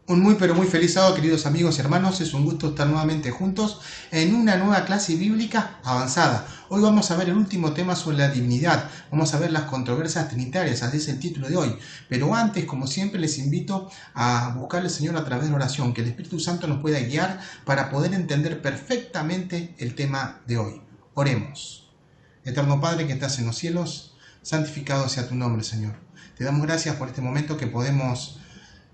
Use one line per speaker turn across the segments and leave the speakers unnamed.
Un muy pero muy feliz sábado, queridos amigos y hermanos. Es un gusto estar nuevamente juntos en una nueva clase bíblica avanzada. Hoy vamos a ver el último tema sobre la divinidad. Vamos a ver las controversias trinitarias, así es el título de hoy. Pero antes, como siempre, les invito a buscar al Señor a través de la oración, que el Espíritu Santo nos pueda guiar para poder entender perfectamente el tema de hoy. Oremos. Eterno Padre que estás en los cielos, santificado sea tu nombre, Señor. Te damos gracias por este momento que podemos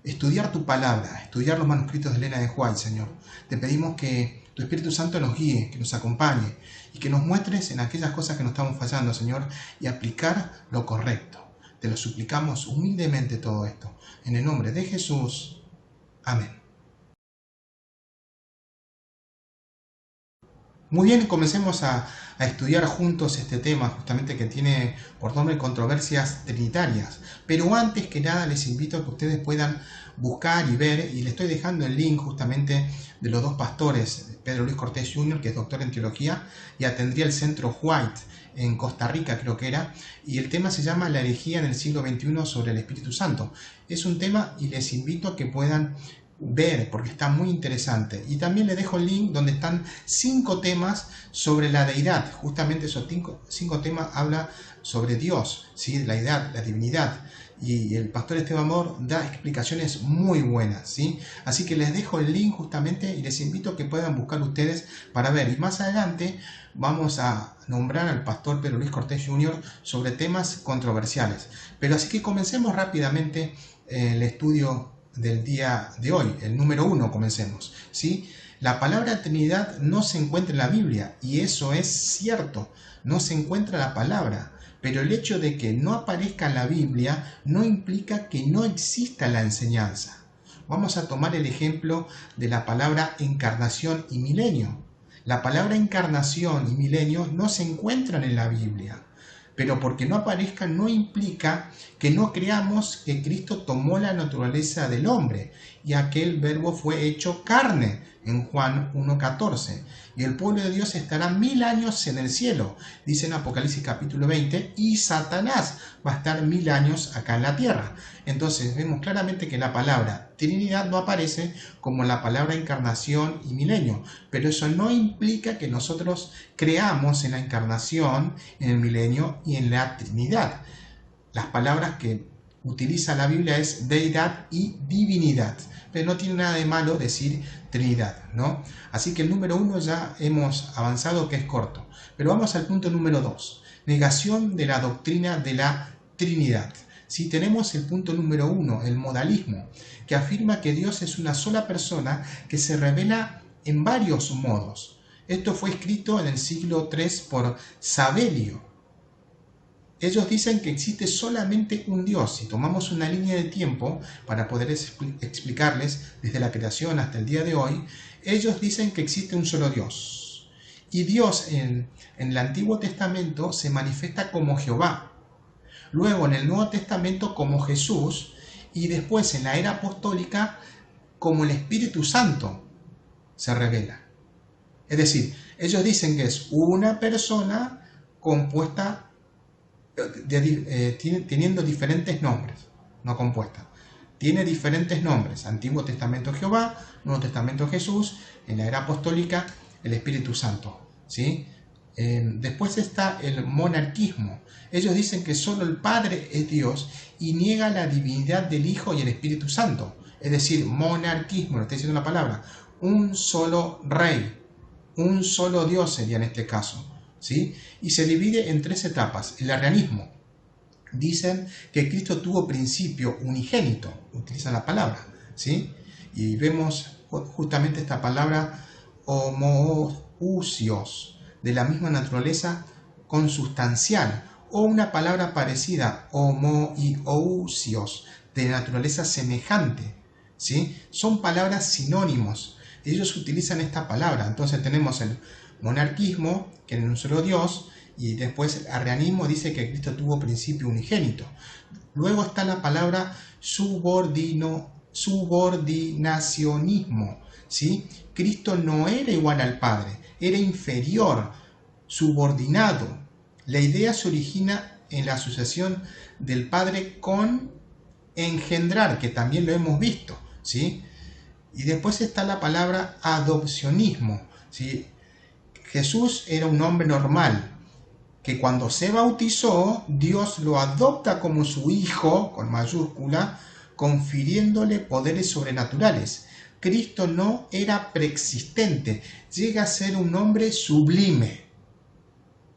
estudiar tu palabra, estudiar los manuscritos de Elena de White, Señor. Te pedimos que tu Espíritu Santo nos guíe, que nos acompañe y que nos muestres en aquellas cosas que nos estamos fallando, Señor, y aplicar lo correcto. Te lo suplicamos humildemente todo esto. En el nombre de Jesús. Amén. Muy bien, comencemos a estudiar juntos este tema, justamente que tiene por nombre controversias trinitarias. Pero antes que nada les invito a que ustedes puedan buscar y ver, y les estoy dejando el link justamente de los dos pastores, Pedro Luis Cortés Jr., que es doctor en teología, y atendría el centro White en Costa Rica, creo que era, y el tema se llama La herejía en el siglo XXI sobre el Espíritu Santo. Es un tema y les invito a que puedan ver porque está muy interesante, y también le dejo el link donde están 5 temas sobre la deidad. Justamente esos 5 temas habla sobre Dios, ¿sí? La deidad, la divinidad, y el pastor Esteban Amor da explicaciones muy buenas, ¿sí? Así que les dejo el link justamente y les invito a que puedan buscar ustedes para ver, y más adelante vamos a nombrar al pastor Pedro Luis Cortés Jr. sobre temas controversiales. Pero así que comencemos rápidamente el estudio del día de hoy, el número 1, comencemos, ¿sí? La palabra Trinidad no se encuentra en la Biblia, y eso es cierto, no se encuentra la palabra, pero el hecho de que no aparezca en la Biblia no implica que no exista la enseñanza. Vamos a tomar el ejemplo de la palabra encarnación y milenio. La palabra encarnación y milenio no se encuentran en la Biblia, pero porque no aparezcan no implica que no creamos que Cristo tomó la naturaleza del hombre y aquel verbo fue hecho carne en Juan 1:14, y el pueblo de Dios estará 1000 años en el cielo, dice en Apocalipsis capítulo 20, y Satanás va a estar 1000 años acá en la tierra. Entonces vemos claramente que la palabra Trinidad no aparece como la palabra encarnación y milenio, pero eso no implica que nosotros creamos en la encarnación, en el milenio y en la Trinidad. Las palabras que utiliza la Biblia es deidad y divinidad, pero no tiene nada de malo decir Trinidad, ¿no? Así que el número 1 ya hemos avanzado, que es corto. Pero vamos al punto número 2, negación de la doctrina de la Trinidad. Si tenemos el punto número 1, el modalismo, que afirma que Dios es una sola persona que se revela en varios modos. Esto fue escrito en el siglo III por Sabelio. Ellos dicen que existe solamente un Dios. Si tomamos una línea de tiempo para poder explicarles desde la creación hasta el día de hoy, ellos dicen que existe un solo Dios. Y Dios en el Antiguo Testamento se manifiesta como Jehová. Luego en el Nuevo Testamento como Jesús, y después en la era apostólica como el Espíritu Santo se revela. Es decir, ellos dicen que es una persona compuesta teniendo diferentes nombres, no compuesta. Tiene diferentes nombres: Antiguo Testamento Jehová, Nuevo Testamento Jesús, en la era apostólica el Espíritu Santo, ¿sí? Después está el monarquismo. Ellos dicen que solo el Padre es Dios y niega la divinidad del Hijo y el Espíritu Santo. Es decir, monarquismo, lo está diciendo la palabra, un solo rey, un solo Dios sería en este caso, ¿sí? Y se divide en 3 etapas. El arrianismo. Dicen que Cristo tuvo principio unigénito, utilizan la palabra, ¿sí? Y vemos justamente esta palabra homoousios, de la misma naturaleza consustancial, o una palabra parecida, homoiousios, de naturaleza semejante, ¿sí? Son palabras sinónimos. Ellos utilizan esta palabra. Entonces tenemos el monarquismo, que es un solo Dios, y después el arrianismo dice que Cristo tuvo principio unigénito. Luego está la palabra subordinacionismo, ¿sí? Cristo no era igual al Padre, era inferior, subordinado. La idea se origina en la asociación del Padre con engendrar, que también lo hemos visto, ¿sí? Y después está la palabra adopcionismo, ¿sí? Jesús era un hombre normal, que cuando se bautizó, Dios lo adopta como su hijo, con mayúscula, confiriéndole poderes sobrenaturales. Cristo no era preexistente, llega a ser un hombre sublime.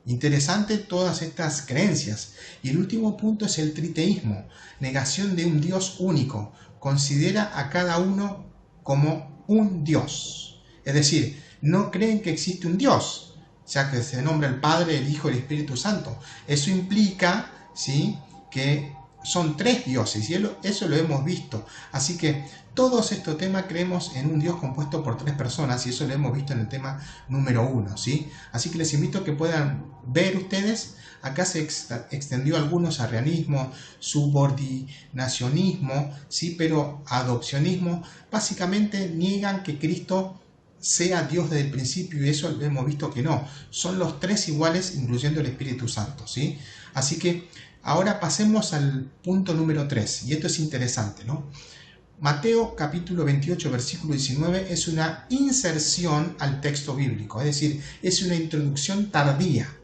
Interesante todas estas creencias. Y el último punto es el triteísmo, negación de un Dios único. Considera a cada uno como un Dios. Es decir, no creen que existe un Dios, ya que se nombra el Padre, el Hijo y el Espíritu Santo. Eso implica, ¿sí?, que son tres dioses, y eso lo hemos visto. Así que todos estos temas creemos en un Dios compuesto por tres personas, y eso lo hemos visto en el tema número 1, ¿sí? Así que les invito a que puedan ver ustedes. Acá se extendió algunos arrianismo, subordinacionismo, ¿sí?, pero adopcionismo. Básicamente niegan que Cristo sea Dios desde el principio, y eso hemos visto que no. Son los tres iguales, incluyendo el Espíritu Santo, ¿sí? Así que ahora pasemos al punto número 3, y esto es interesante, ¿no? Mateo capítulo 28, versículo 19 es una inserción al texto bíblico, es decir, es una introducción tardía.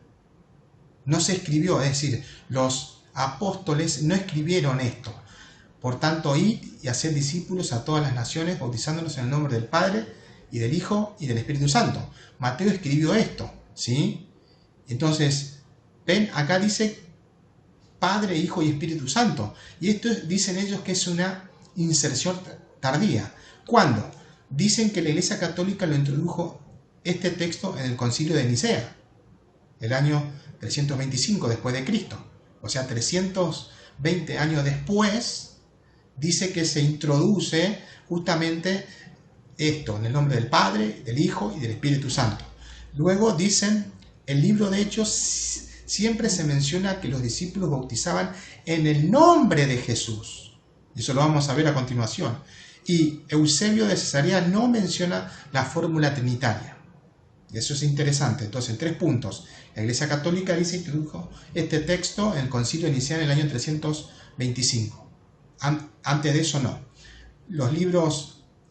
No se escribió, es decir, los apóstoles no escribieron esto. Por tanto, id y haced discípulos a todas las naciones, bautizándolos en el nombre del Padre, y del Hijo, y del Espíritu Santo. Mateo escribió esto, ¿sí? Entonces, ven, acá dice Padre, Hijo y Espíritu Santo. Y esto dicen ellos que es una inserción tardía. ¿Cuándo? Dicen que la Iglesia Católica lo introdujo este texto en el Concilio de Nicea, el año 325 después de Cristo. O sea, 320 años después, dice que se introduce justamente esto en el nombre del Padre, del Hijo y del Espíritu Santo. Luego dicen, el libro de Hechos siempre se menciona que los discípulos bautizaban en el nombre de Jesús. Eso lo vamos a ver a continuación. Y Eusebio de Cesarea no menciona la fórmula trinitaria. Y eso es interesante. Entonces, 3 puntos. La Iglesia Católica dice que introdujo este texto en el Concilio de Nicea en el año 325. Antes de eso no.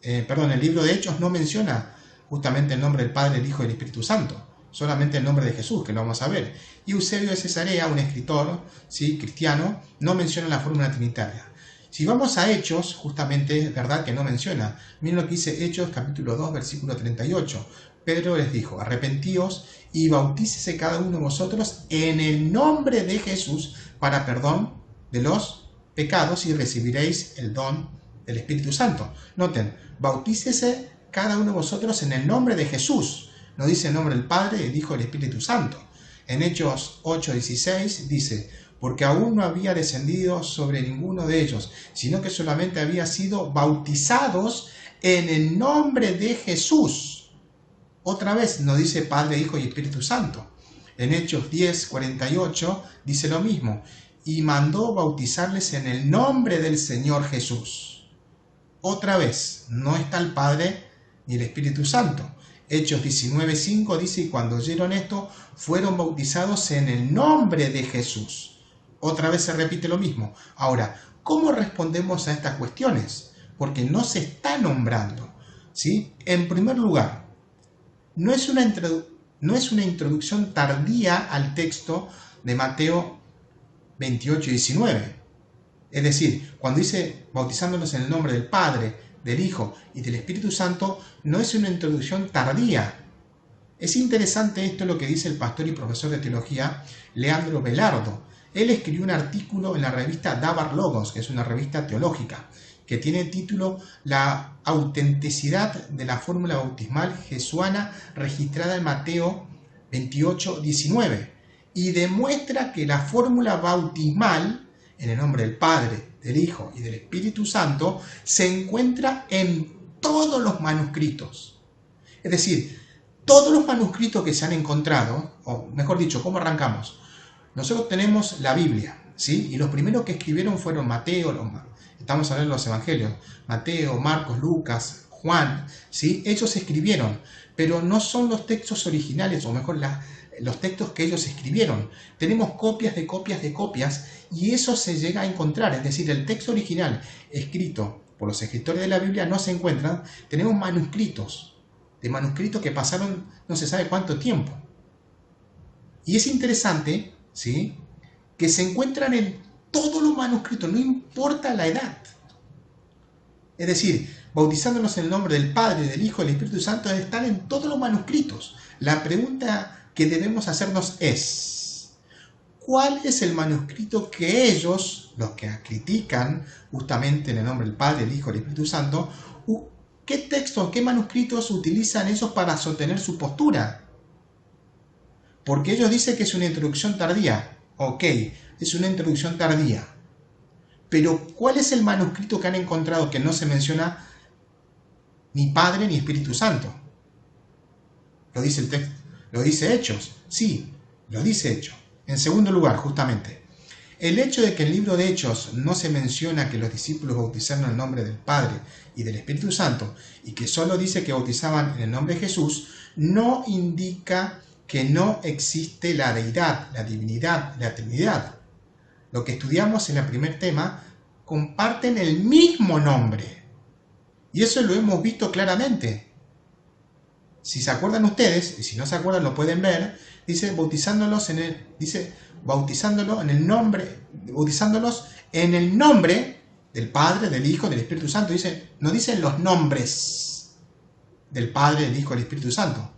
El libro de Hechos no menciona justamente el nombre del Padre, el Hijo y el Espíritu Santo. Solamente el nombre de Jesús, que lo vamos a ver. Y Eusebio de Cesarea, un escritor, ¿sí?, cristiano, no menciona la fórmula trinitaria. Si vamos a Hechos, justamente es verdad que no menciona. Miren lo que dice Hechos, capítulo 2, versículo 38. Pedro les dijo, arrepentíos y bautícese cada uno de vosotros en el nombre de Jesús para perdón de los pecados y recibiréis el don del Espíritu Santo. Noten, bautícese cada uno de vosotros en el nombre de Jesús. No dice el nombre del Padre, el Hijo y el Espíritu Santo. En Hechos 8:16 dice, porque aún no había descendido sobre ninguno de ellos, sino que solamente había sido bautizados en el nombre de Jesús. Otra vez no dice Padre, Hijo y Espíritu Santo. En Hechos 10:48 dice lo mismo, y mandó bautizarles en el nombre del Señor Jesús. Otra vez, no está el Padre ni el Espíritu Santo. Hechos 19:5 dice, y cuando oyeron esto, fueron bautizados en el nombre de Jesús. Otra vez se repite lo mismo. Ahora, ¿cómo respondemos a estas cuestiones? Porque no se está nombrando, ¿sí? En primer lugar, no es una introducción tardía al texto de Mateo 28:19. Es decir, cuando dice bautizándonos en el nombre del Padre, del Hijo y del Espíritu Santo, no es una introducción tardía. Es interesante esto lo que dice el pastor y profesor de teología Leandro Belardo. Él escribió un artículo en la revista Dabar Logos, que es una revista teológica, que tiene el título La autenticidad de la fórmula bautismal jesuana registrada en Mateo 28:19, y demuestra que la fórmula bautismal en el nombre del Padre, del Hijo y del Espíritu Santo se encuentra en todos los manuscritos. Es decir, todos los manuscritos que se han encontrado, o mejor dicho, ¿cómo arrancamos? Nosotros tenemos la Biblia, ¿sí? Y los primeros que escribieron fueron Mateo, estamos hablando de los evangelios, Mateo, Marcos, Lucas, Juan, ¿sí? Ellos escribieron, pero no son los textos originales, o mejor, los textos que ellos escribieron. Tenemos copias de copias de copias, y eso se llega a encontrar, es decir, el texto original escrito por los escritores de la Biblia no se encuentran. Tenemos manuscritos, de manuscritos que pasaron no se sabe cuánto tiempo. Y es interesante, ¿sí?, que se encuentran en todos los manuscritos, no importa la edad. Es decir, bautizándonos en el nombre del Padre, del Hijo y del Espíritu Santo, están en todos los manuscritos. La pregunta que debemos hacernos es: ¿cuál es el manuscrito que ellos, los que critican justamente en el nombre del Padre, del Hijo y del Espíritu Santo, qué textos, qué manuscritos utilizan ellos para sostener su postura? Porque ellos dicen que es una introducción tardía. Ok, es una introducción tardía. Pero ¿cuál es el manuscrito que han encontrado que no se menciona ni Padre ni Espíritu Santo? Lo dice el texto, lo dice Hechos. Sí, lo dice Hechos. En segundo lugar, justamente, el hecho de que en el libro de Hechos no se menciona que los discípulos bautizaron en el nombre del Padre y del Espíritu Santo, y que solo dice que bautizaban en el nombre de Jesús, no indica que no existe la deidad, la divinidad, la Trinidad. Lo que estudiamos en el primer tema, comparten el mismo nombre. Y eso lo hemos visto claramente. Si se acuerdan ustedes, y si no se acuerdan lo pueden ver, dice bautizándolos en el nombre del Padre, del Hijo, del Espíritu Santo. No dicen los nombres del Padre, del Hijo y del Espíritu Santo.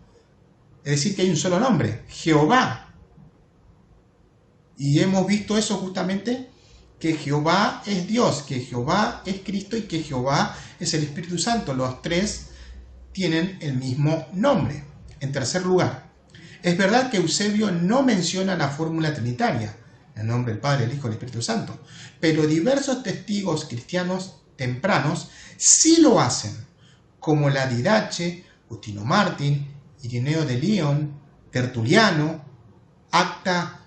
Es decir, que hay un solo nombre, Jehová. Y hemos visto eso justamente, que Jehová es Dios, que Jehová es Cristo y que Jehová es el Espíritu Santo. Los tres tienen el mismo nombre. En tercer lugar, es verdad que Eusebio no menciona la fórmula trinitaria, el nombre del Padre, el Hijo y el Espíritu Santo, pero diversos testigos cristianos tempranos sí lo hacen, como la Didache, Justino Mártir, Ireneo de León, Tertuliano, Acta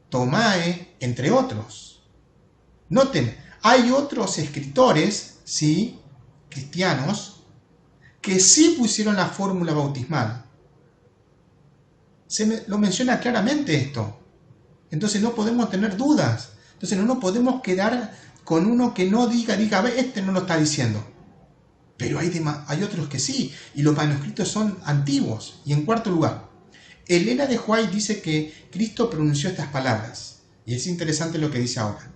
Tomae, entre otros. Noten, hay otros escritores, sí, cristianos, que sí pusieron la fórmula bautismal. Lo menciona claramente esto. Entonces no podemos tener dudas. Entonces no nos podemos quedar con uno que no diga, a ver, este no lo está diciendo. Pero hay otros que sí, y los manuscritos son antiguos. Y en cuarto lugar, Elena de White dice que Cristo pronunció estas palabras. Y es interesante lo que dice ahora.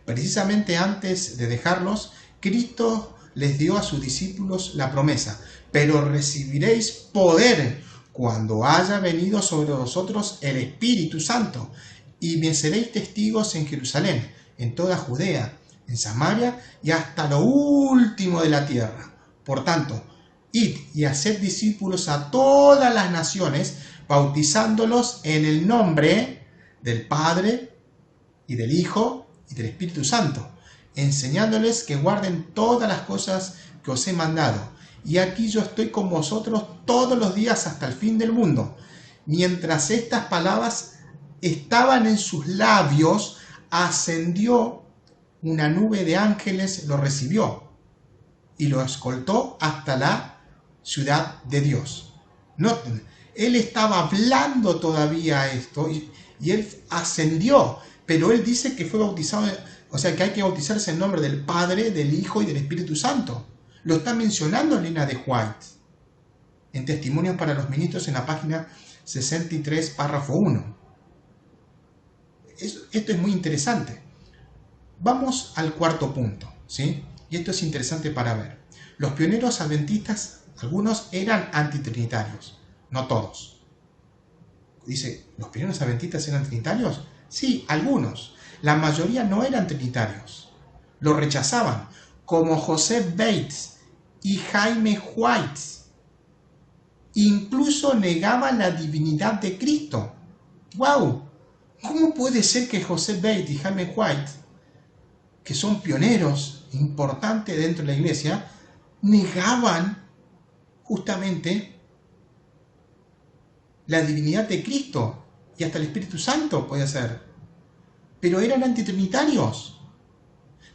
Precisamente antes de dejarlos, Cristo les dio a sus discípulos la promesa: pero recibiréis poder cuando haya venido sobre vosotros el Espíritu Santo, y me seréis testigos en Jerusalén, en toda Judea, en Samaria y hasta lo último de la tierra. Por tanto, id y haced discípulos a todas las naciones, bautizándolos en el nombre del Padre y del Hijo y del Espíritu Santo, enseñándoles que guarden todas las cosas que os he mandado. Y aquí yo estoy con vosotros todos los días hasta el fin del mundo. Mientras estas palabras estaban en sus labios, ascendió una nube de ángeles, lo recibió y lo escoltó hasta la ciudad de Dios. Noten, él estaba hablando todavía esto y él ascendió, pero él dice que fue bautizado, o sea que hay que bautizarse en nombre del Padre, del Hijo y del Espíritu Santo. Lo está mencionando Elena de White en Testimonios para los Ministros en la página 63, párrafo 1. Esto es muy interesante. Vamos al cuarto punto, ¿sí? Y esto es interesante para ver. Los pioneros adventistas, algunos eran antitrinitarios, no todos. Dice, ¿los pioneros adventistas eran trinitarios? Sí, algunos. La mayoría no eran trinitarios. Lo rechazaban, como Joseph Bates y Jaime White. Incluso negaban la divinidad de Cristo. ¡Wow! ¿Cómo puede ser que Joseph Bates y Jaime White, que son pioneros importantes dentro de la iglesia, negaban justamente la divinidad de Cristo y hasta el Espíritu Santo puede ser? Pero eran antitrinitarios.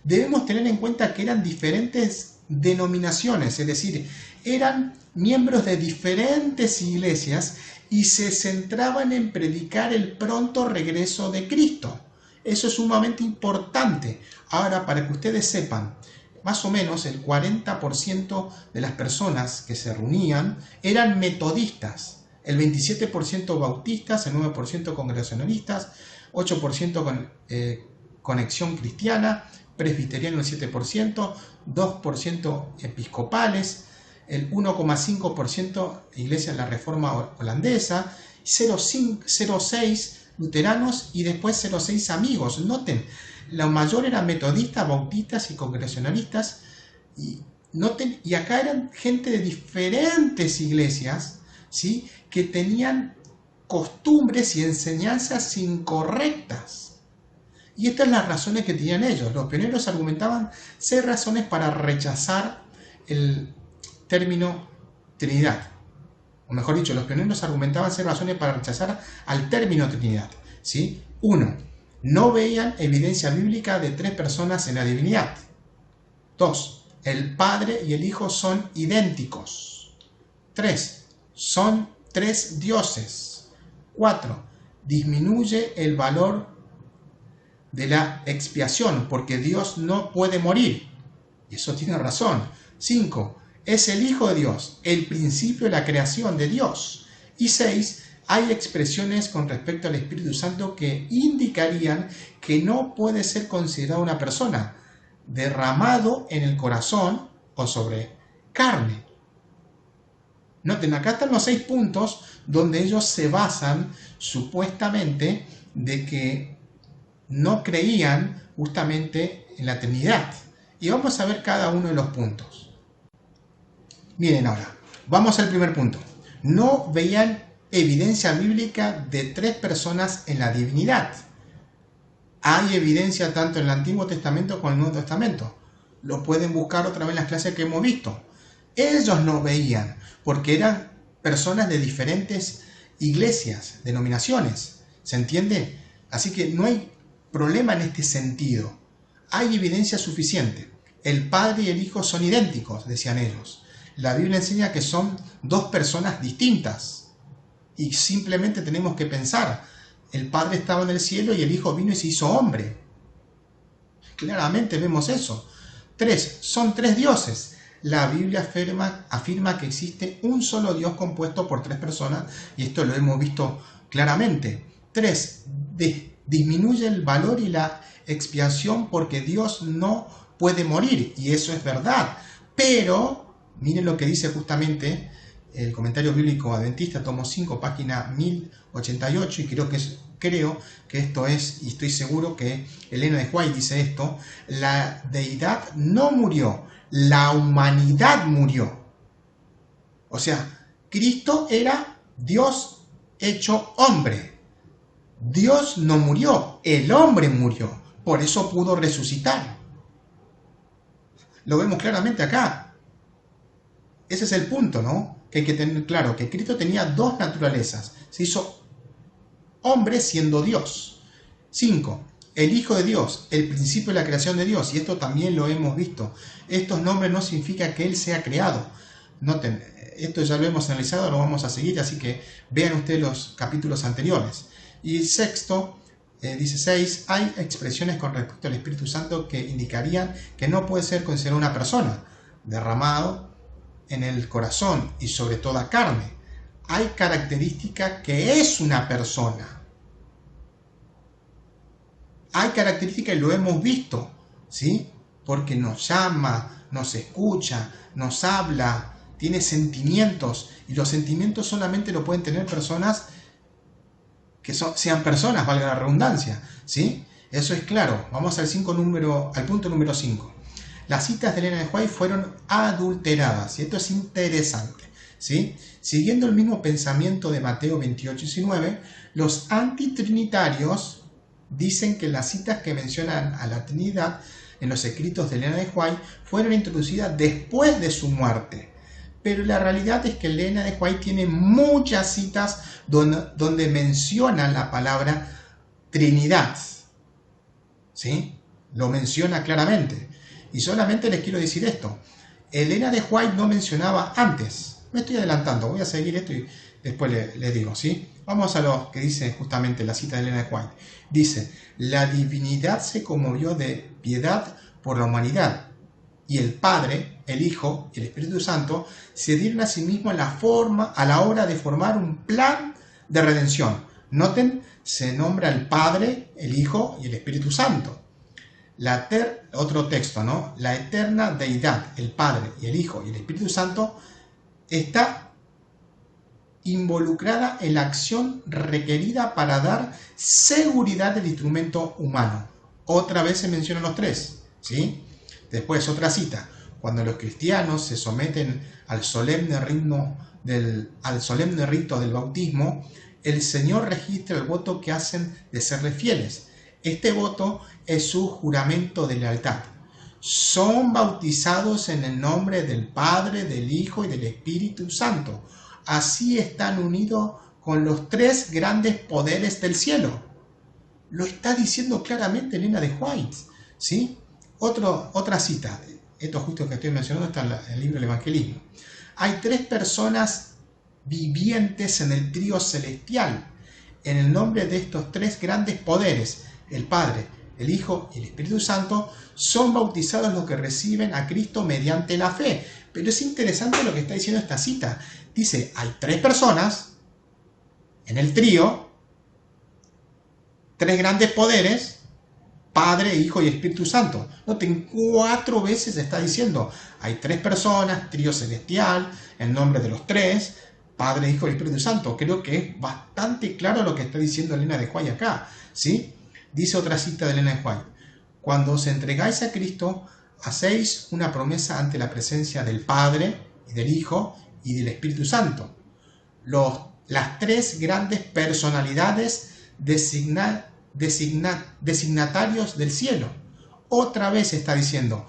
Debemos tener en cuenta que eran diferentes denominaciones, es decir, eran miembros de diferentes iglesias y se centraban en predicar el pronto regreso de Cristo. Eso es sumamente importante. Ahora, para que ustedes sepan, más o menos el 40% de las personas que se reunían eran metodistas, el 27% bautistas, el 9% congregacionalistas, 8% con conexión cristiana, presbiteriano el 7%, 2% episcopales, el 1,5% iglesia de la Reforma holandesa, 0,6% luteranos y después 0,6% amigos. Noten, la mayor eran metodistas, bautistas y congregacionalistas. Y noten, y acá eran gente de diferentes iglesias, ¿sí?, que tenían costumbres y enseñanzas incorrectas. Y estas son las razones que tenían ellos. Los pioneros argumentaban 6 razones para rechazar el término Trinidad. O mejor dicho, los pioneros argumentaban 6 razones para rechazar al término Trinidad, ¿sí? 1. No veían evidencia bíblica de 3 personas en la divinidad. 2. El Padre y el Hijo son idénticos. 3. Son 3 dioses. 4. Disminuye el valor de la expiación porque Dios no puede morir. Y eso tiene razón. 5. Es el Hijo de Dios, el principio de la creación de Dios. Y 6. Hay expresiones con respecto al Espíritu Santo que indicarían que no puede ser considerado una persona, derramado en el corazón o sobre carne. Noten, acá están los 6 puntos donde ellos se basan supuestamente de que no creían justamente en la Trinidad. Y vamos a ver cada uno de los puntos. Miren ahora, vamos al primer punto. No veían evidencia bíblica de 3 personas en la divinidad. Hay evidencia tanto en el Antiguo Testamento como en el Nuevo Testamento. Lo pueden buscar otra vez en las clases que hemos visto. Ellos no veían, porque eran personas de diferentes iglesias, denominaciones. ¿Se entiende? Así que no hay problema en este sentido. Hay evidencia suficiente. El Padre y el Hijo son idénticos, decían ellos. La Biblia enseña que son 2 personas distintas. Y simplemente tenemos que pensar, el Padre estaba en el cielo y el Hijo vino y se hizo hombre. Claramente vemos eso. 3. Son 3 dioses. La Biblia afirma que existe un solo Dios compuesto por 3 personas, y esto lo hemos visto claramente. 3. Disminuye el valor y la expiación porque Dios no puede morir, y eso es verdad. Pero, miren lo que dice justamente el Comentario Bíblico Adventista, tomo 5, página 1088, y creo que esto es, y estoy seguro que Elena de White dice esto: la deidad no murió, la humanidad murió. O sea, Cristo era Dios hecho hombre. Dios no murió, el hombre murió, por eso pudo resucitar. Lo vemos claramente acá. Ese es el punto, ¿no? Que hay que tener claro, que Cristo tenía 2 naturalezas. Se hizo hombre siendo Dios. 5. El Hijo de Dios, el principio de la creación de Dios, y esto también lo hemos visto. Estos nombres no significan que Él sea creado. Noten, esto ya lo hemos analizado, lo vamos a seguir, así que vean ustedes los capítulos anteriores. Y 6, dice 6, hay expresiones con respecto al Espíritu Santo que indicarían que no puede ser considerado una persona, derramado en el corazón y sobre toda carne. Hay característica que es una persona. Hay característica y lo hemos visto, ¿sí? Porque nos llama, nos escucha, nos habla, tiene sentimientos, y los sentimientos solamente lo pueden tener personas que sean personas, valga la redundancia, ¿sí? Eso es claro. Vamos al punto número 5. Las citas de Elena de White fueron adulteradas, y esto es interesante, ¿sí? Siguiendo el mismo pensamiento de Mateo 28:19, los antitrinitarios dicen que las citas que mencionan a la Trinidad en los escritos de Elena de White fueron introducidas después de su muerte. Pero la realidad es que Elena de White tiene muchas citas donde menciona la palabra Trinidad, ¿sí? Lo menciona claramente. Y solamente les quiero decir esto: Elena de White no mencionaba antes. Me estoy adelantando, voy a seguir esto y después les digo, ¿sí? Vamos a lo que dice justamente la cita de Elena de White. Dice: la divinidad se conmovió de piedad por la humanidad. y el Padre, el Hijo y el Espíritu Santo se dieron a sí mismos a la hora de formar un plan de redención. Noten, se nombra el Padre, el Hijo y el Espíritu Santo. Otro texto, ¿no? La eterna deidad, el Padre y el Hijo y el Espíritu Santo, está involucrada en la acción requerida para dar seguridad del instrumento humano. Otra vez se mencionan los tres, ¿sí? Después, otra cita. Cuando los cristianos se someten al solemne rito del bautismo, el Señor registra el voto que hacen de serle fieles. Este voto es su juramento de lealtad. Son bautizados en el nombre del Padre, del Hijo y del Espíritu Santo. Así están unidos con los tres grandes poderes del cielo. Lo está diciendo claramente Elena de White, ¿sí? Otra cita, esto justo que estoy mencionando está en el libro del Evangelismo. Hay tres personas vivientes en el trío celestial. En el nombre de estos tres grandes poderes, el Padre, el Hijo y el Espíritu Santo, son bautizados los que reciben a Cristo mediante la fe. Pero es interesante lo que está diciendo esta cita. Dice, hay tres personas en el trío, tres grandes poderes, Padre, Hijo y Espíritu Santo. Noten, 4 veces está diciendo, hay tres personas, trío celestial, en nombre de los tres, Padre, Hijo y Espíritu Santo. Creo que es bastante claro lo que está diciendo Elena de White acá, ¿sí? Dice otra cita de Elena de White, cuando os entregáis a Cristo, hacéis una promesa ante la presencia del Padre, y del Hijo y del Espíritu Santo. Las tres grandes personalidades designatarios del cielo. Otra vez está diciendo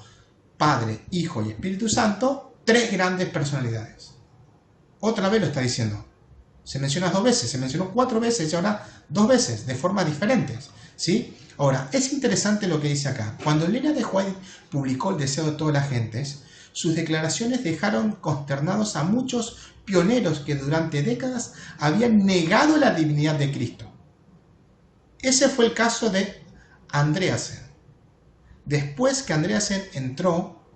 Padre, Hijo y Espíritu Santo, tres grandes personalidades. Otra vez lo está diciendo. Se menciona 2 veces, se mencionó 4 veces y ahora 2 veces, de formas diferentes, ¿sí? Ahora, es interesante lo que dice acá. Cuando Elena de White publicó El deseo de todas las gentes, sus declaraciones dejaron consternados a muchos pioneros que durante décadas habían negado la divinidad de Cristo. Ese fue el caso de Andreasen. Después que Andreasen entró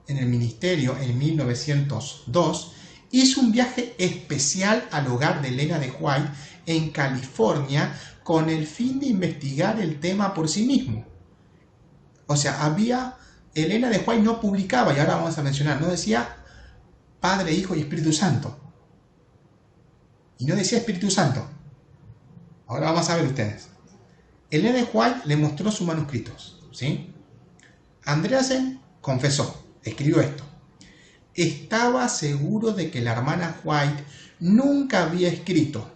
en el ministerio en 1902, hizo un viaje especial al hogar de Elena de White en California con el fin de investigar el tema por sí mismo. O sea, Elena de White no publicaba, y ahora vamos a mencionar, no decía Padre, Hijo y Espíritu Santo. Y no decía Espíritu Santo. Ahora vamos a ver ustedes. Elena de White le mostró sus manuscritos, ¿sí? Andreasen confesó, escribió esto. Estaba seguro de que la hermana White nunca había escrito,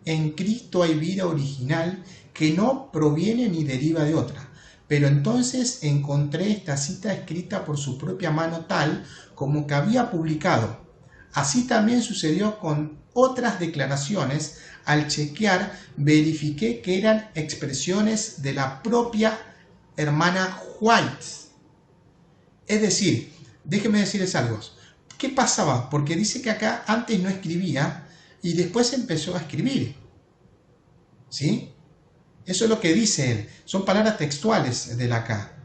en Cristo hay vida original que no proviene ni deriva de otra. Pero entonces encontré esta cita escrita por su propia mano tal como que había publicado. Así también sucedió con otras declaraciones. Al chequear, verifiqué que eran expresiones de la propia hermana White. Es decir, déjenme decirles algo. ¿Qué pasaba? Porque dice que acá antes no escribía y después empezó a escribir. ¿Sí? Eso es lo que dice él. Son palabras textuales de acá.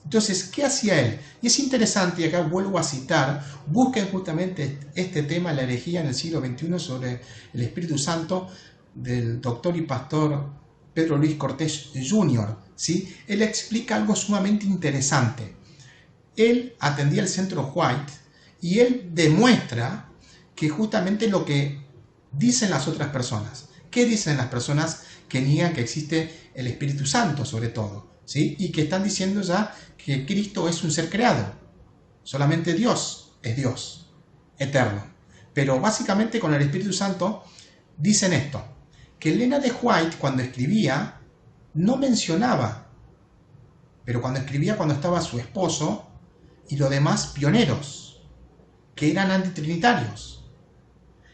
Entonces, ¿qué hacía él? Y es interesante, y acá vuelvo a citar, busquen justamente este tema, la herejía en el siglo XXI sobre el Espíritu Santo, del doctor y pastor Pedro Luis Cortés Jr., ¿sí? Él explica algo sumamente interesante. Él atendía el centro White y él demuestra que justamente lo que dicen las otras personas. ¿Qué dicen las personas que niegan que existe el Espíritu Santo, sobre todo? ¿Sí? Y que están diciendo ya que Cristo es un ser creado. Solamente Dios es Dios, eterno. Pero básicamente con el Espíritu Santo dicen esto, que Elena de White cuando escribía no mencionaba, pero cuando escribía cuando estaba su esposo y los demás pioneros, que eran antitrinitarios.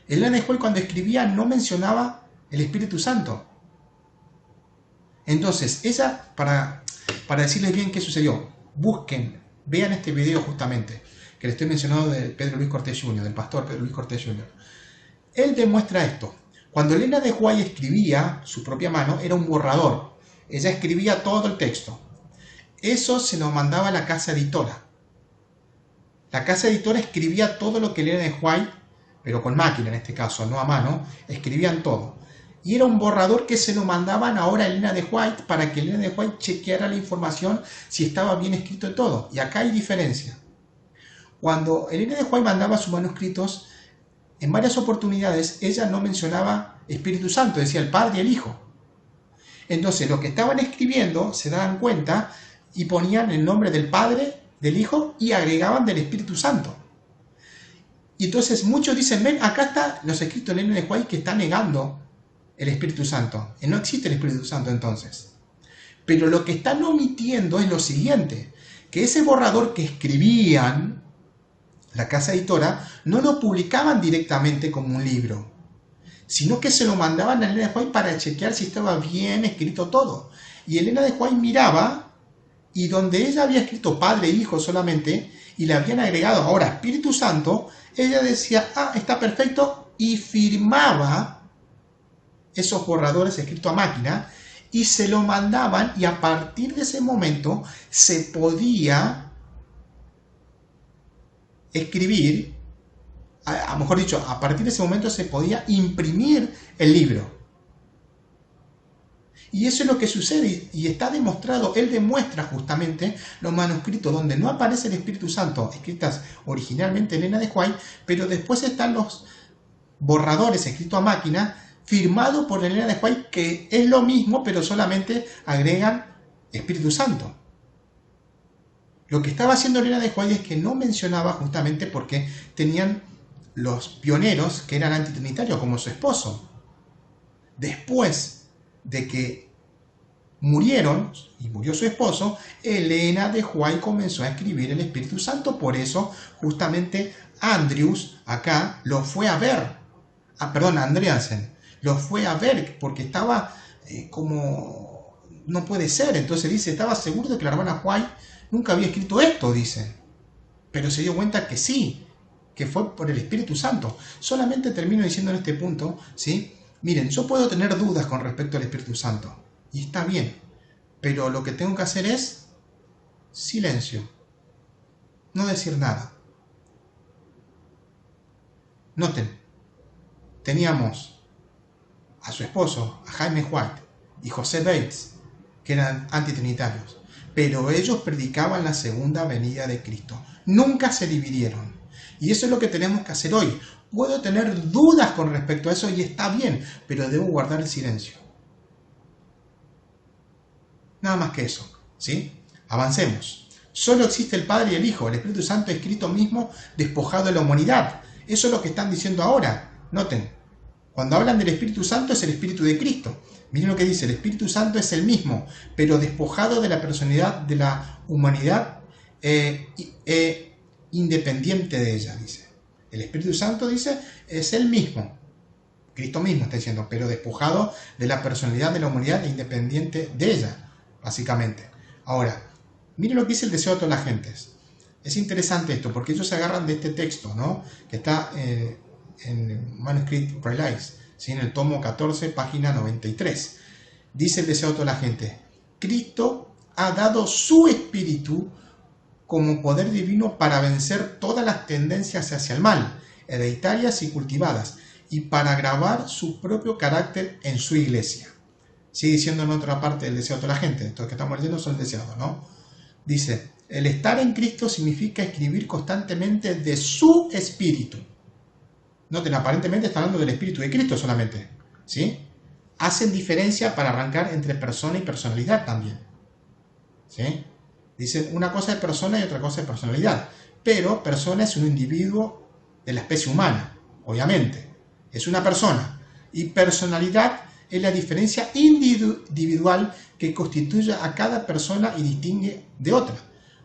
Elena de White cuando escribía no mencionaba el Espíritu Santo. Entonces, ella, para decirles bien qué sucedió, busquen, vean este video justamente, que le estoy mencionando de Pedro Luis Cortés Jr., del pastor Pedro Luis Cortés Jr. Él demuestra esto. Cuando Elena de White escribía su propia mano, era un borrador. Ella escribía todo el texto. eso se lo mandaba a la casa editora. La casa editora escribía todo lo que Elena de White, pero con máquina en este caso, no a mano, escribían todo. Y era un borrador que se lo mandaban ahora a Elena de White para que Elena de White chequeara la información si estaba bien escrito todo. Y acá hay diferencia. Cuando Elena de White mandaba sus manuscritos, en varias oportunidades ella no mencionaba Espíritu Santo, decía el Padre y el Hijo. Entonces, los que estaban escribiendo se daban cuenta y ponían el nombre del Padre, del Hijo y agregaban del Espíritu Santo. Y entonces muchos dicen, ven, acá está los escritos de Elena de White que está negando el Espíritu Santo. No existe el Espíritu Santo entonces. Pero lo que están omitiendo es lo siguiente, que ese borrador que escribían, la casa editora, no lo publicaban directamente como un libro, sino que se lo mandaban a Elena de White para chequear si estaba bien escrito todo. Y Elena de White miraba, y donde ella había escrito Padre e Hijo solamente, y le habían agregado ahora Espíritu Santo, ella decía, ah, está perfecto, y firmaba esos borradores escritos a máquina, y se lo mandaban, y a partir de ese momento se podía escribir, mejor dicho, a partir de ese momento se podía imprimir el libro. Y eso es lo que sucede y está demostrado. Él demuestra justamente los manuscritos donde no aparece el Espíritu Santo, escritas originalmente en Elena de White, pero después están los borradores escritos a máquina, firmados por Elena de White, que es lo mismo, pero solamente agregan Espíritu Santo. Lo que estaba haciendo Elena de White es que no mencionaba justamente porque tenían los pioneros que eran antitrinitarios, como su esposo. Después de que murieron y murió su esposo, Elena de White comenzó a escribir el Espíritu Santo. Por eso justamente Andrews acá lo fue a ver, Andreasen lo fue a ver porque estaba como no puede ser. Entonces dice, estaba seguro de que la hermana White nunca había escrito esto, dice, pero se dio cuenta que sí, que fue por el Espíritu Santo. Solamente termino diciendo en este punto, ¿sí? Miren, yo puedo tener dudas con respecto al Espíritu Santo, y está bien, pero lo que tengo que hacer es silencio, no decir nada. Noten, teníamos a su esposo, a Jaime White y José Bates, que eran antitrinitarios, pero ellos predicaban la segunda venida de Cristo. Nunca se dividieron. Y eso es lo que tenemos que hacer hoy. Puedo tener dudas con respecto a eso y está bien, pero debo guardar el silencio. Nada más que eso, ¿sí? Avancemos. Solo existe el Padre y el Hijo. El Espíritu Santo es Cristo mismo despojado de la humanidad. Eso es lo que están diciendo ahora. Noten, cuando hablan del Espíritu Santo es el Espíritu de Cristo. Miren lo que dice, el Espíritu Santo es el mismo, pero despojado de la personalidad de la humanidad independiente de ella, dice. El Espíritu Santo, dice, es el mismo. Cristo mismo está diciendo, pero despojado de la personalidad de la humanidad e independiente de ella, básicamente. Ahora, miren lo que dice el deseo de todas las gentes. Es interesante esto, porque ellos se agarran de este texto, ¿no? Que está en Manuscript Relies, ¿sí? En el tomo 14, página 93. Dice el deseo de toda la gente, Cristo ha dado su espíritu como poder divino para vencer todas las tendencias hacia el mal, hereditarias y cultivadas, y para grabar su propio carácter en su iglesia. Sigue diciendo en otra parte del deseo de toda la gente, estos que estamos leyendo son deseados, ¿no? Dice, el estar en Cristo significa escribir constantemente de su espíritu. Noten, aparentemente está hablando del espíritu de Cristo solamente, ¿sí? Hacen diferencia para arrancar entre persona y personalidad también, ¿sí? Dicen una cosa es persona y otra cosa es personalidad, pero persona es un individuo de la especie humana, obviamente, es una persona, y personalidad es la diferencia individual que constituye a cada persona y distingue de otra.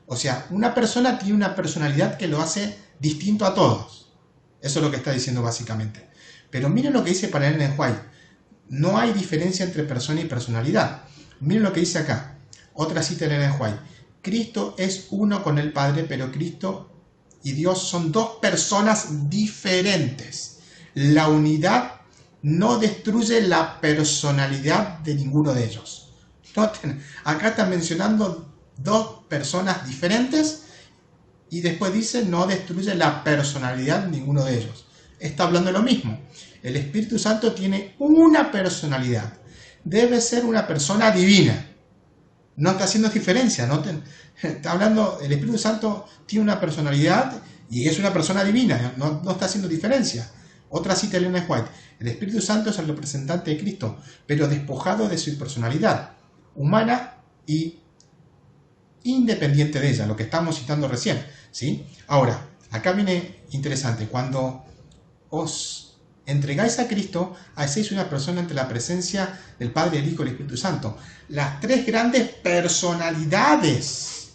O sea, una persona tiene una personalidad que lo hace distinto a todos. Eso es lo que está diciendo básicamente. Pero miren lo que dice para Elena de White. No hay diferencia entre persona y personalidad. Miren lo que dice acá. Otra cita de Elena de White. Cristo es uno con el Padre, pero Cristo y Dios son dos personas diferentes. La unidad no destruye la personalidad de ninguno de ellos. Noten, acá están mencionando dos personas diferentes y después dice no destruye la personalidad de ninguno de ellos. Está hablando de lo mismo. El Espíritu Santo tiene una personalidad. Debe ser una persona divina. No está haciendo diferencia. Está hablando, el Espíritu Santo tiene una personalidad y es una persona divina. No está haciendo diferencia. Otra cita de Ellen White. El Espíritu Santo es el representante de Cristo, pero despojado de su personalidad humana y independiente de ella, lo que estamos citando recién, ¿sí? Ahora, acá viene interesante, cuando os entregáis a Cristo, hacéis una persona ante la presencia del Padre, el Hijo y el Espíritu Santo. Las tres grandes personalidades,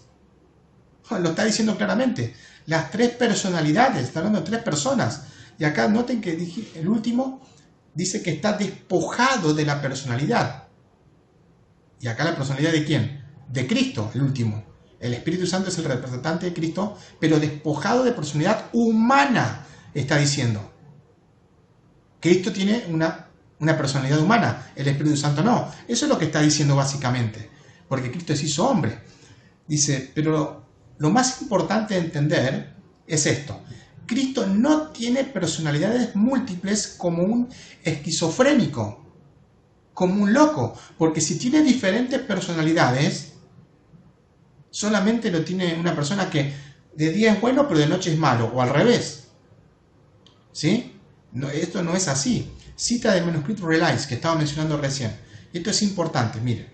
lo está diciendo claramente, las tres personalidades, está hablando de tres personas. Y acá noten que el último dice que está despojado de la personalidad. Y acá la personalidad ¿de quién? De Cristo, el último. El Espíritu Santo es el representante de Cristo, pero despojado de personalidad humana, está diciendo. Cristo tiene una personalidad humana, el Espíritu Santo no. Eso es lo que está diciendo básicamente, porque Cristo se hizo hombre. Dice, pero lo más importante de entender es esto. Cristo no tiene personalidades múltiples como un esquizofrénico, como un loco, porque si tiene diferentes personalidades, solamente lo tiene una persona que de día es bueno, pero de noche es malo, o al revés. ¿Sí? No, esto no es así. Cita del manuscrito Reliance, que estaba mencionando recién. Y esto es importante, miren.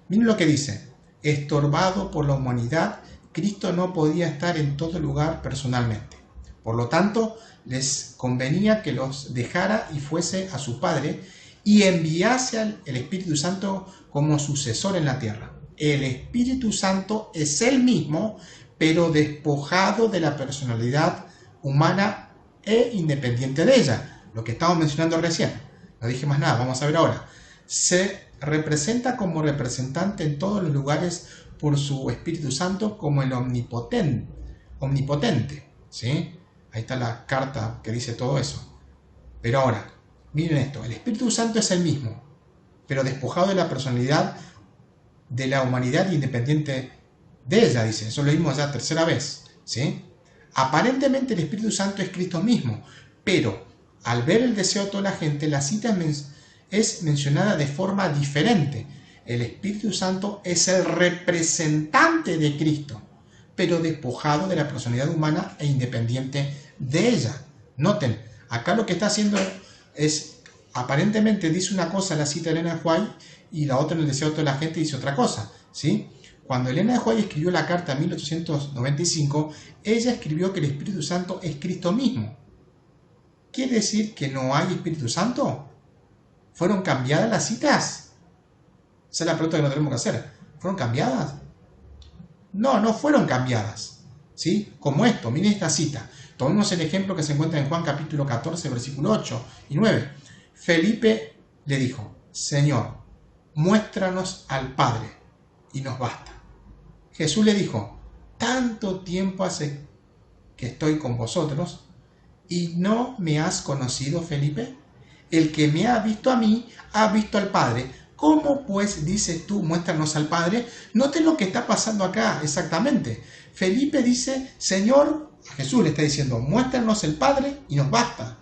Miren lo que dice. Estorbado por la humanidad, Cristo no podía estar en todo lugar personalmente. Por lo tanto, les convenía que los dejara y fuese a su Padre y enviase al Espíritu Santo como sucesor en la tierra. El Espíritu Santo es Él mismo, pero despojado de la personalidad humana e independiente de ella. Lo que estamos mencionando recién. No dije más nada, vamos a ver ahora. Se representa como representante en todos los lugares por su Espíritu Santo como el omnipotente. ¿Sí? Ahí está la carta que dice todo eso. Pero ahora, miren esto. El Espíritu Santo es el mismo, pero despojado de la personalidad de la humanidad independiente de ella, dice. Eso lo vimos ya tercera vez. ¿Sí? Aparentemente el Espíritu Santo es Cristo mismo, pero al ver el deseo de toda la gente, la cita es mencionada de forma diferente. El Espíritu Santo es el representante de Cristo, pero despojado de la personalidad humana e independiente de ella. Noten, acá lo que está haciendo es, aparentemente dice una cosa en la cita de Ellen White y la otra en el deseo de toda la gente dice otra cosa, ¿sí? Cuando Ellen White escribió la carta en 1895, ella escribió que el Espíritu Santo es Cristo mismo. ¿Quiere decir que no hay Espíritu Santo? ¿Fueron cambiadas las citas? Esa es la pregunta que nos tenemos que hacer. ¿Fueron cambiadas? No, no fueron cambiadas. ¿Sí? Como esto, miren esta cita. Tomemos el ejemplo que se encuentra en Juan capítulo 14, versículo 8 y 9. Felipe le dijo, Señor, muéstranos al Padre y nos basta. Jesús le dijo, tanto tiempo hace que estoy con vosotros y no me has conocido, Felipe. El que me ha visto a mí, ha visto al Padre. ¿Cómo pues dices tú, muéstranos al Padre? Noten lo que está pasando acá exactamente. Felipe dice, Señor, a Jesús le está diciendo, muéstranos el Padre y nos basta.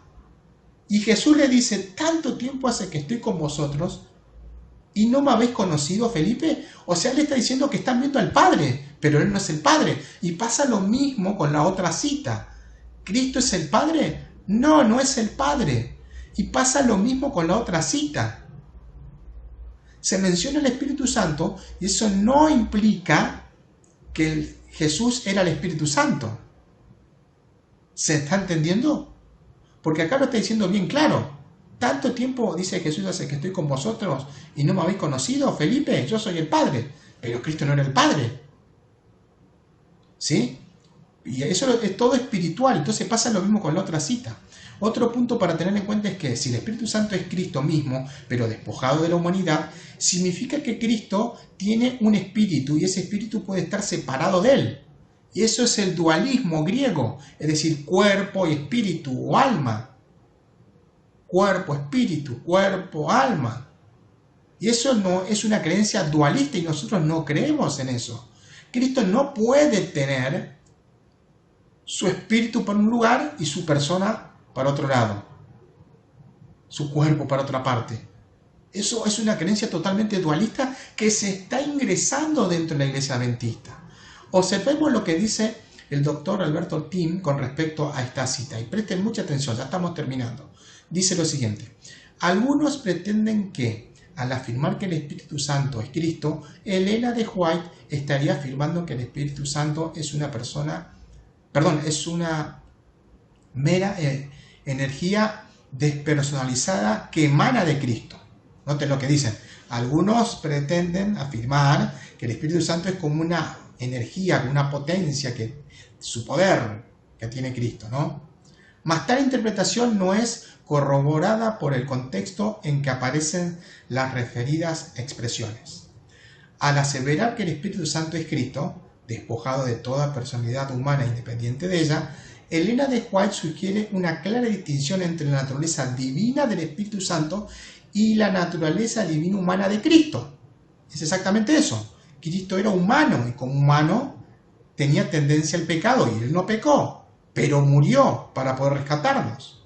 Y Jesús le dice, tanto tiempo hace que estoy con vosotros y no me habéis conocido, Felipe. O sea, le está diciendo que están viendo al Padre, pero Él no es el Padre. Y pasa lo mismo con la otra cita. ¿Cristo es el Padre? No, no es el Padre. Y pasa lo mismo con la otra cita. Se menciona el Espíritu Santo y eso no implica que Jesús era el Espíritu Santo. ¿Se está entendiendo? Porque acá lo está diciendo bien claro. Tanto tiempo, dice Jesús, hace que estoy con vosotros y no me habéis conocido, Felipe, yo soy el Padre. Pero Cristo no era el Padre. ¿Sí? Y eso es todo espiritual, entonces pasa lo mismo con la otra cita. Otro punto para tener en cuenta es que si el Espíritu Santo es Cristo mismo, pero despojado de la humanidad, significa que Cristo tiene un espíritu y ese espíritu puede estar separado de él. Y eso es el dualismo griego, es decir, cuerpo y espíritu o alma. Cuerpo, espíritu, cuerpo, alma. Y eso no es una creencia dualista y nosotros no creemos en eso. Cristo no puede tener su espíritu para un lugar y su persona para otro lado, su cuerpo para otra parte. Eso es una creencia totalmente dualista que se está ingresando dentro de la iglesia adventista. Observemos lo que dice el doctor Alberto Tim con respecto a esta cita. Y presten mucha atención, ya estamos terminando. Dice lo siguiente: algunos pretenden que, al afirmar que el Espíritu Santo es Cristo, Elena de White estaría afirmando que el Espíritu Santo es una mera energía despersonalizada que emana de Cristo. Noten lo que dicen. Algunos pretenden afirmar que el Espíritu Santo es como una energía, una potencia, su poder que tiene Cristo, ¿no? Mas tal interpretación no es corroborada por el contexto en que aparecen las referidas expresiones. Al aseverar que el Espíritu Santo es Cristo, despojado de toda personalidad humana independiente de ella, Elena de White sugiere una clara distinción entre la naturaleza divina del Espíritu Santo y la naturaleza divina humana de Cristo. Es exactamente eso. Cristo era humano y como humano tenía tendencia al pecado y él no pecó, pero murió para poder rescatarnos.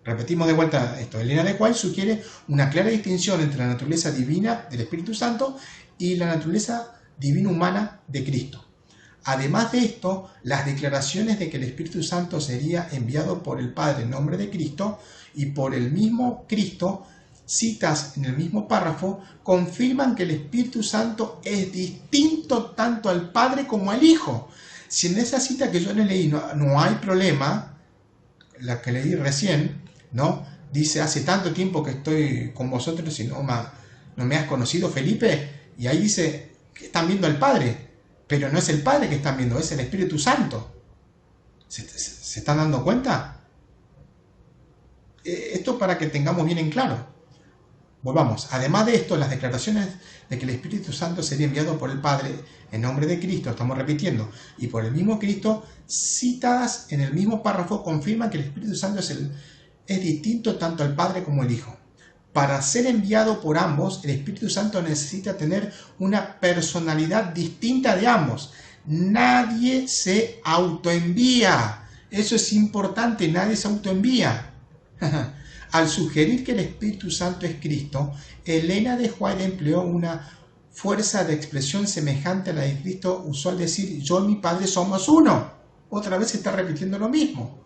Repetimos de vuelta esto. Elena de White sugiere una clara distinción entre la naturaleza divina del Espíritu Santo y la naturaleza divina humana de Cristo. Además de esto, las declaraciones de que el Espíritu Santo sería enviado por el Padre en nombre de Cristo y por el mismo Cristo, citas en el mismo párrafo, confirman que el Espíritu Santo es distinto tanto al Padre como al Hijo. Si en esa cita que yo le leí no hay problema, la que leí recién, ¿no? Dice, hace tanto tiempo que estoy con vosotros y no me has conocido, Felipe, y ahí dice que están viendo al Padre, pero no es el Padre que están viendo, es el Espíritu Santo. ¿Se están dando cuenta? Esto para que tengamos bien en claro. Volvamos. Además de esto, las declaraciones de que el Espíritu Santo sería enviado por el Padre en nombre de Cristo, estamos repitiendo, y por el mismo Cristo, citadas en el mismo párrafo, confirman que el Espíritu Santo es distinto tanto al Padre como al Hijo. Para ser enviado por ambos, el Espíritu Santo necesita tener una personalidad distinta de ambos. Nadie se autoenvía. Eso es importante, nadie se autoenvía. Al sugerir que el Espíritu Santo es Cristo, Elena de White empleó una fuerza de expresión semejante a la de Cristo usó al decir yo y mi Padre somos uno. Otra vez está repitiendo lo mismo.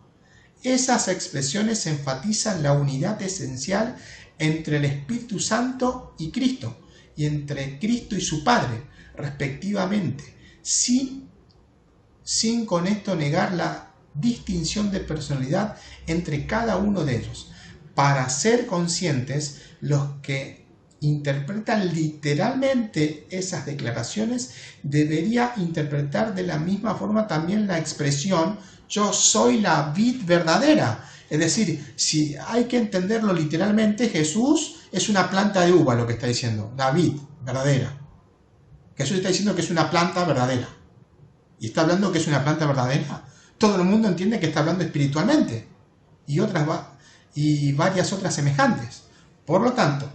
Esas expresiones enfatizan la unidad esencial entre el Espíritu Santo y Cristo, y entre Cristo y su Padre, respectivamente, sin con esto negar la distinción de personalidad entre cada uno de ellos. Para ser conscientes, los que interpretan literalmente esas declaraciones debería interpretar de la misma forma también la expresión yo soy la vid verdadera. Es decir, si hay que entenderlo literalmente, Jesús es una planta de uva, lo que está diciendo, la vid verdadera. Jesús está diciendo que es una planta verdadera. Y está hablando que es una planta verdadera. Todo el mundo entiende que está hablando espiritualmente. Y varias otras semejantes. Por lo tanto,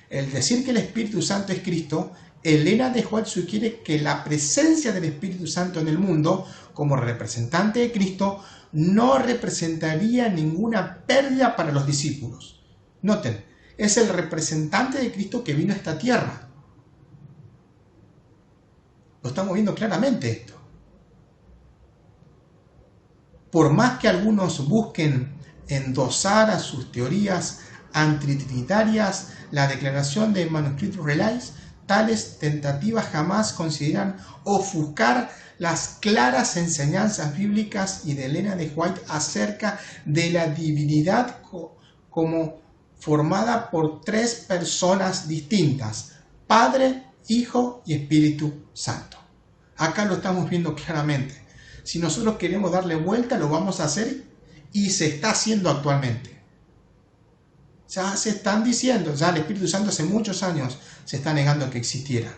el decir que el Espíritu Santo es Cristo, Elena de White sugiere que la presencia del Espíritu Santo en el mundo, como representante de Cristo, no representaría ninguna pérdida para los discípulos. Noten, es el representante de Cristo que vino a esta tierra. Lo estamos viendo claramente esto. Por más que algunos busquen endosar a sus teorías antitrinitarias la declaración de Manuscritus Reliais, tales tentativas jamás consideran ofuscar las claras enseñanzas bíblicas y de Elena de White acerca de la divinidad como formada por tres personas distintas: Padre, Hijo y Espíritu Santo. Acá lo estamos viendo claramente. Si nosotros queremos darle vuelta, lo vamos a hacer y se está haciendo actualmente. Ya se están diciendo, ya el Espíritu Santo hace muchos años se está negando que existiera.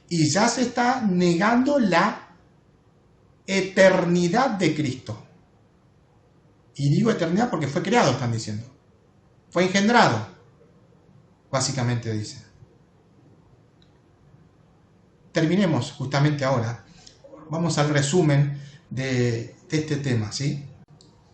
Y ya se está negando la eternidad de Cristo. Y digo eternidad porque fue creado, están diciendo. Fue engendrado, básicamente dicen. terminemos justamente ahora. Vamos al resumen de este tema, ¿sí?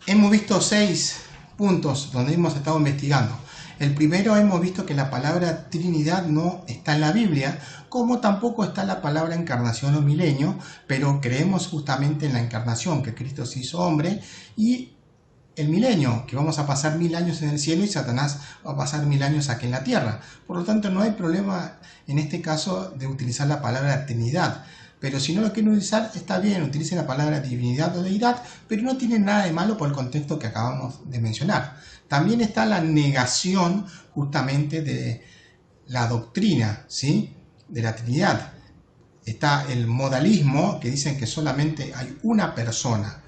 Hemos visto 6 puntos donde hemos estado investigando. El primero, hemos visto que la palabra Trinidad no está en la Biblia, como tampoco está la palabra encarnación o milenio, pero creemos justamente en la encarnación, que Cristo se hizo hombre, y el milenio, que vamos a pasar 1000 años en el cielo y Satanás va a pasar 1000 años aquí en la tierra. Por lo tanto, no hay problema en este caso de utilizar la palabra Trinidad. Pero si no lo quieren utilizar, está bien, utilicen la palabra divinidad o deidad, pero no tiene nada de malo por el contexto que acabamos de mencionar. También está la negación justamente de la doctrina, ¿sí?, de la Trinidad. Está el modalismo, que dicen que solamente hay una persona,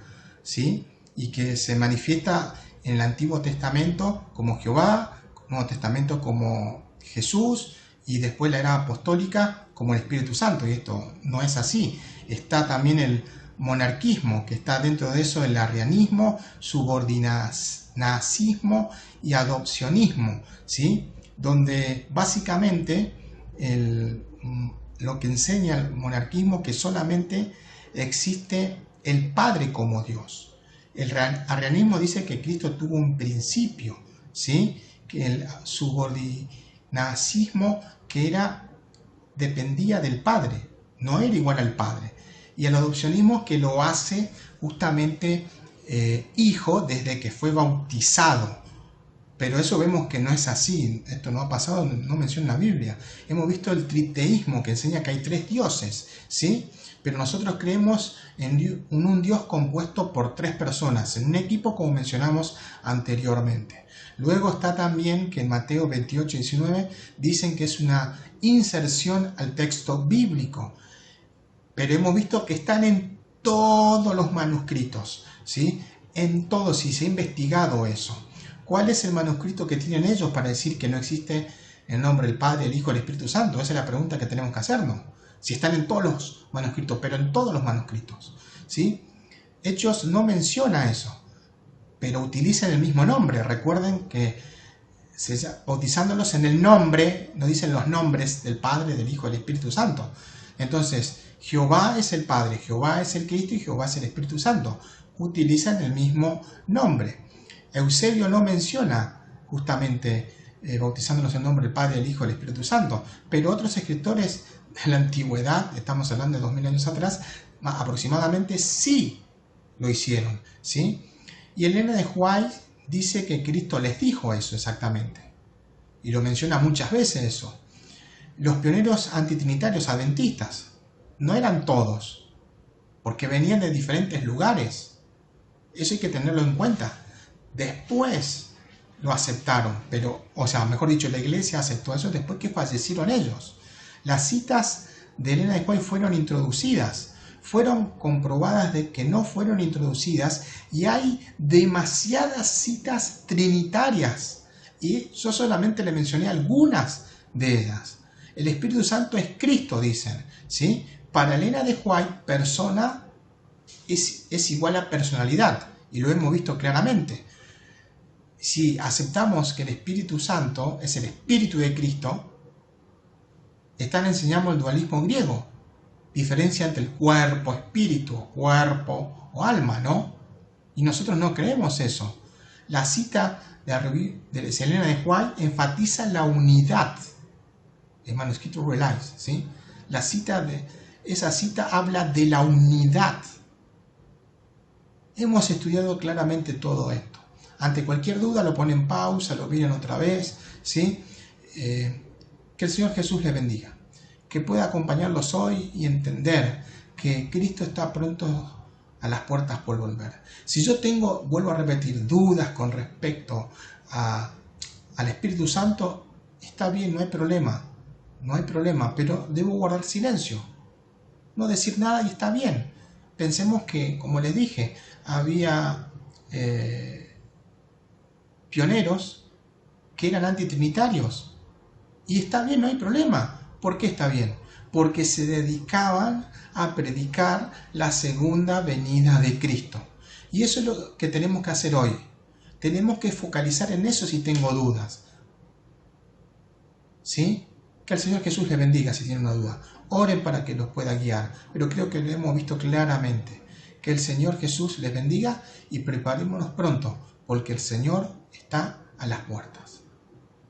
¿sí?, y que se manifiesta en el Antiguo Testamento como Jehová, Nuevo Testamento como Jesús, y después la era apostólica como el Espíritu Santo, y esto no es así. Está también el monarquismo, que está dentro de eso el arrianismo, subordinacismo y adopcionismo, ¿sí?, donde básicamente lo que enseña el monarquismo que solamente existe el Padre como Dios. El arrianismo dice que Cristo tuvo un principio, ¿sí?, que el subordinacismo que dependía del Padre, no era igual al Padre. Y el adopcionismo que lo hace justamente hijo desde que fue bautizado. Pero eso vemos que no es así, esto no ha pasado, no menciona la Biblia. Hemos visto el triteísmo, que enseña que hay 3 dioses, ¿sí? Pero nosotros creemos en un Dios compuesto por 3 personas, en un equipo como mencionamos anteriormente. Luego está también que en Mateo 28 y 19 dicen que es una inserción al texto bíblico, pero hemos visto que están en todos los manuscritos, ¿sí? En todos, y se ha investigado eso. ¿Cuál es el manuscrito que tienen ellos para decir que no existe el nombre del Padre, el Hijo y el Espíritu Santo? Esa es la pregunta que tenemos que hacernos. Si están en todos los manuscritos, pero en todos los manuscritos, ¿sí? Hechos no menciona eso, pero utilizan el mismo nombre. Recuerden que bautizándolos en el nombre, no dicen los nombres del Padre, del Hijo y del Espíritu Santo. Entonces, Jehová es el Padre, Jehová es el Cristo y Jehová es el Espíritu Santo. Utilizan el mismo nombre. Eusebio no menciona justamente bautizándolos en nombre del Padre, del Hijo y del Espíritu Santo, pero otros escritores de la antigüedad, estamos hablando de 2000 años atrás, aproximadamente sí lo hicieron, ¿sí? Y Elena de White dice que Cristo les dijo eso exactamente, y lo menciona muchas veces eso. Los pioneros antitrinitarios adventistas no eran todos, porque venían de diferentes lugares. Eso hay que tenerlo en cuenta. Después lo aceptaron, pero, mejor dicho, la iglesia aceptó eso después que fallecieron ellos. Las citas de Elena de White fueron introducidas, fueron comprobadas de que no fueron introducidas, y hay demasiadas citas trinitarias, y yo solamente le mencioné algunas de ellas. El Espíritu Santo es Cristo, dicen, ¿sí? Para Elena de White, persona es igual a personalidad, y lo hemos visto claramente. Si aceptamos que el Espíritu Santo es el Espíritu de Cristo, están enseñando el dualismo griego, diferencia entre el cuerpo, espíritu, cuerpo o alma, ¿no? Y nosotros no creemos eso. La cita de Elena de White enfatiza la unidad. El manuscrito Relies, ¿sí? Esa cita habla de la unidad. Hemos estudiado claramente todo esto. Ante cualquier duda lo ponen en pausa, lo miran otra vez, ¿sí? Que el Señor Jesús les bendiga. Que pueda acompañarlos hoy y entender que Cristo está pronto a las puertas por volver. Si yo vuelvo a repetir, dudas con respecto al Espíritu Santo, está bien, no hay problema, pero debo guardar silencio, no decir nada y está bien. Pensemos que, como les dije, había pioneros que eran antitrinitarios, y está bien, no hay problema. ¿Por qué está bien? Porque se dedicaban a predicar la segunda venida de Cristo. Y eso es lo que tenemos que hacer hoy. Tenemos que focalizar en eso si tengo dudas, ¿sí? Que el Señor Jesús les bendiga si tienen una duda. Oren para que los pueda guiar, pero creo que lo hemos visto claramente. Que el Señor Jesús les bendiga y preparémonos pronto, porque el Señor está a las puertas.